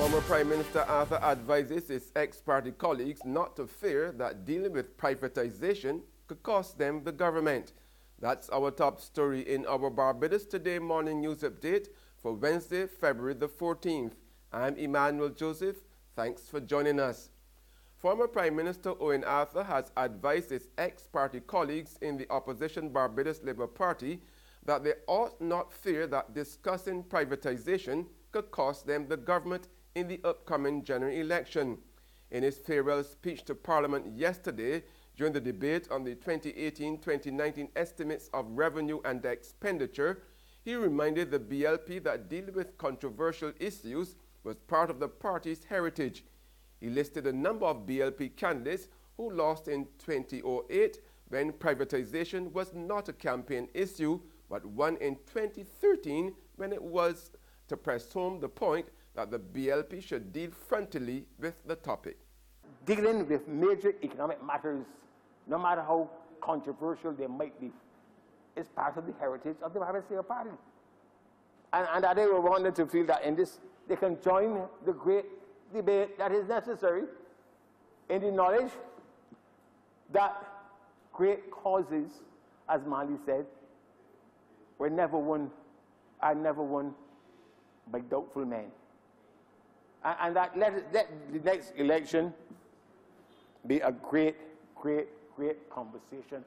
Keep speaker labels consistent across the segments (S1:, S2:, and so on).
S1: Former Prime Minister Arthur advises his ex-party colleagues not to fear that dealing with privatization could cost them the government. That's our top story in our Barbados Today morning news update for Wednesday, February the 14th. I'm Emmanuel Joseph. Thanks for joining us. Former Prime Minister Owen Arthur has advised his ex-party colleagues in the opposition Barbados Labour Party that they ought not fear that discussing privatization could cost them the government in the upcoming general election. In his farewell speech to Parliament yesterday, during the debate on the 2018-2019 estimates of revenue and expenditure, he reminded the BLP that dealing with controversial issues was part of the party's heritage. He listed a number of BLP candidates who lost in 2008 when privatization was not a campaign issue, but won in 2013 when it was, to press home the point that the BLP should deal frontally with the topic.
S2: Dealing with major economic matters, no matter how controversial they might be, is part of the heritage of the Barbados Labour Party. And that they were wanting to feel that in this, they can join the great debate that is necessary in the knowledge that great causes, as Marley said, were never won by doubtful men. And that let the next election be a great conversation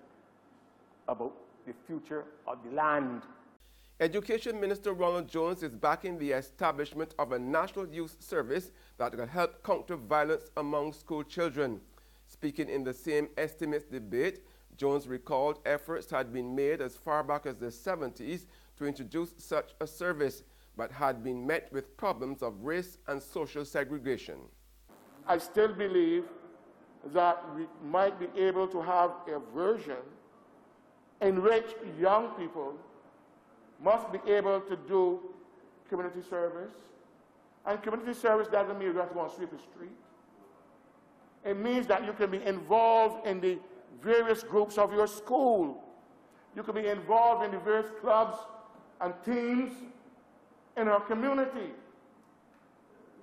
S2: about the future of the land.
S1: Education Minister Ronald Jones is backing the establishment of a national youth service that will help counter violence among school children. Speaking in the same estimates debate, Jones recalled efforts had been made as far back as the 70s to introduce such a service, but had been met with problems of race and social segregation.
S3: I still believe that we might be able to have a version in which young people must be able to do community service. And community service doesn't mean you have to go and sweep the street. It means that you can be involved in the various groups of your school. You can be involved in the various clubs and teams in our community.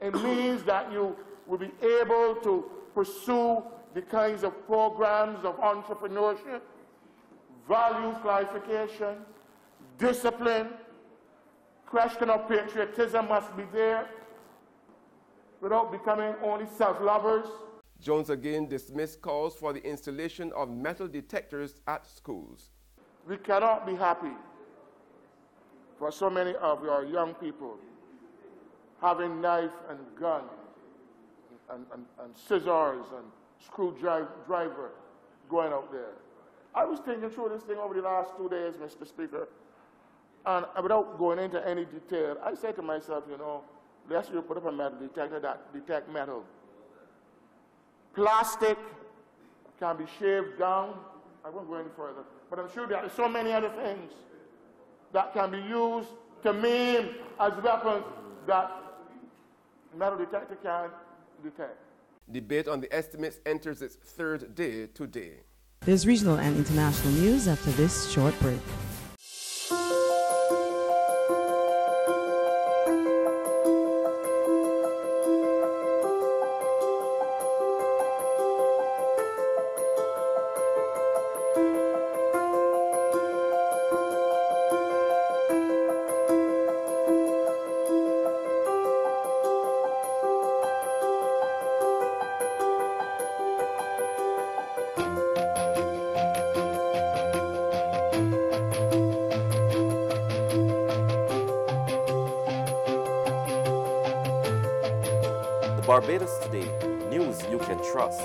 S3: It means that you will be able to pursue the kinds of programs of entrepreneurship, value clarification, discipline, question of patriotism must be there without becoming only self-lovers.
S1: Jones again dismissed calls for the installation of metal detectors at schools.
S3: We cannot be happy for so many of our young people having knife and gun and scissors and screwdriver going out there. I was thinking through this thing over the last 2 days, Mr. Speaker, and without going into any detail, I said to myself, you know, let's put up a metal detector that detects metal. Plastic can be shaved down. I won't go any further, but I'm sure there are so many other things that can be used to maim as weapons that metal detector can detect.
S1: Debate on the estimates enters its third day today.
S4: There's regional and international news after this short break.
S5: Barbados Today, news you can trust.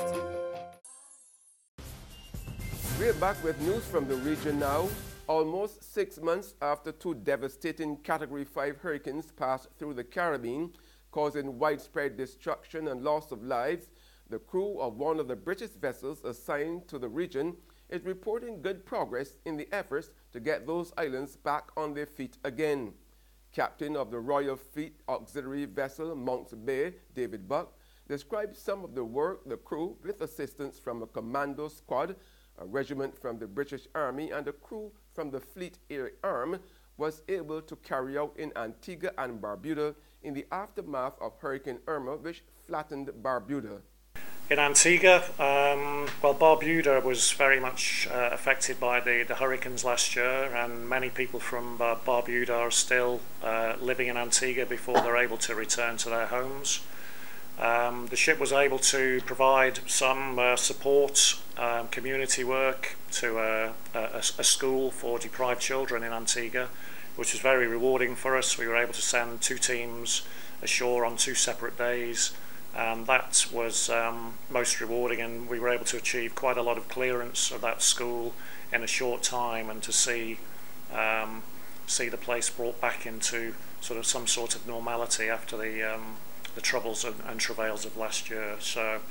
S1: We're back with news from the region now. Almost 6 months after two devastating Category 5 hurricanes passed through the Caribbean, causing widespread destruction and loss of lives, the crew of one of the British vessels assigned to the region is reporting good progress in the efforts to get those islands back on their feet again. Captain of the Royal Fleet Auxiliary Vessel Mounts Bay, David Buck, described some of the work the crew, with assistance from a commando squad, a regiment from the British Army, and a crew from the Fleet Air Arm, was able to carry out in Antigua and Barbuda in the aftermath of Hurricane Irma, which flattened Barbuda?
S6: In Antigua, Barbuda was very much affected by the hurricanes last year, and many people from Barbuda are still living in Antigua before they're able to return to their homes. The ship was able to provide some support, community work to a school for deprived children in Antigua, which was very rewarding for us. We were able to send 2 teams ashore on 2 separate days, and that was most rewarding, and we were able to achieve quite a lot of clearance of that school in a short time, and to see the place brought back into some sort of normality after the troubles and travails of last year. So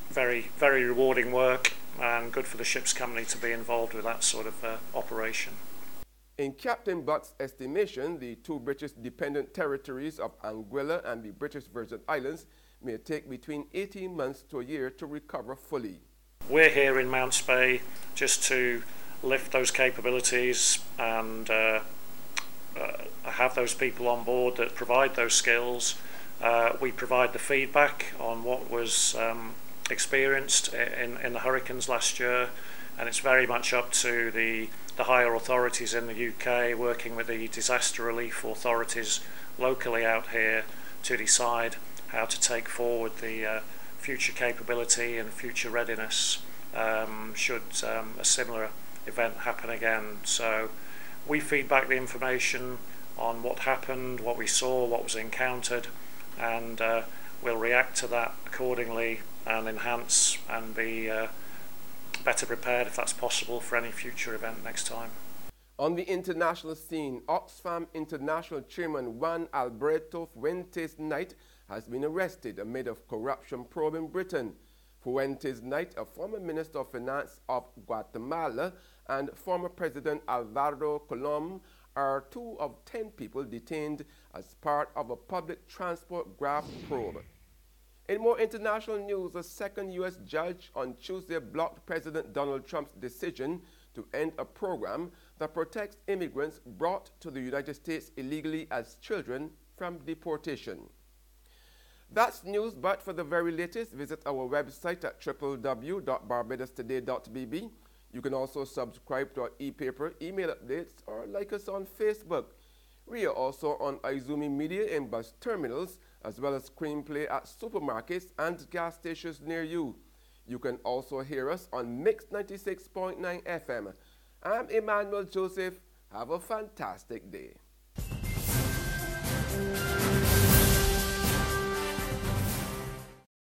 S6: very, very rewarding work, and good for the ship's company to be involved with that sort of operation.
S1: In Captain Butt's estimation, the 2 British dependent territories of Anguilla and the British Virgin Islands may take between 18 months to a year to recover fully.
S6: We're here in Mounts Bay just to lift those capabilities and have those people on board that provide those skills. We provide the feedback on what was experienced in the hurricanes last year, and it's very much up to the higher authorities in the UK, working with the disaster relief authorities locally out here, to decide how to take forward the future capability and future readiness should a similar event happen again. So we feedback the information on what happened, what we saw, what was encountered, and we'll react to that accordingly and enhance and be better prepared, if that's possible, for any future event next time.
S1: On the international scene, Oxfam International Chairman Juan Alberto Fuentes Knight has been arrested amid a corruption probe in Britain. Fuentes Knight, a former Minister of Finance of Guatemala, and former President Alvaro Colom are 2 of 10 people detained as part of a public transport graft probe. In more international news, a second U.S. judge on Tuesday blocked President Donald Trump's decision to end a program that protects immigrants brought to the United States illegally as children from deportation. That's news, but for the very latest, visit our website at www.barbadostoday.bb. You can also subscribe to our e-paper, email updates, or like us on Facebook. We are also on Izumi Media in bus terminals, as well as Screenplay at supermarkets and gas stations near you. You can also hear us on Mix 96.9 FM. I'm Emmanuel Joseph. Have a fantastic day.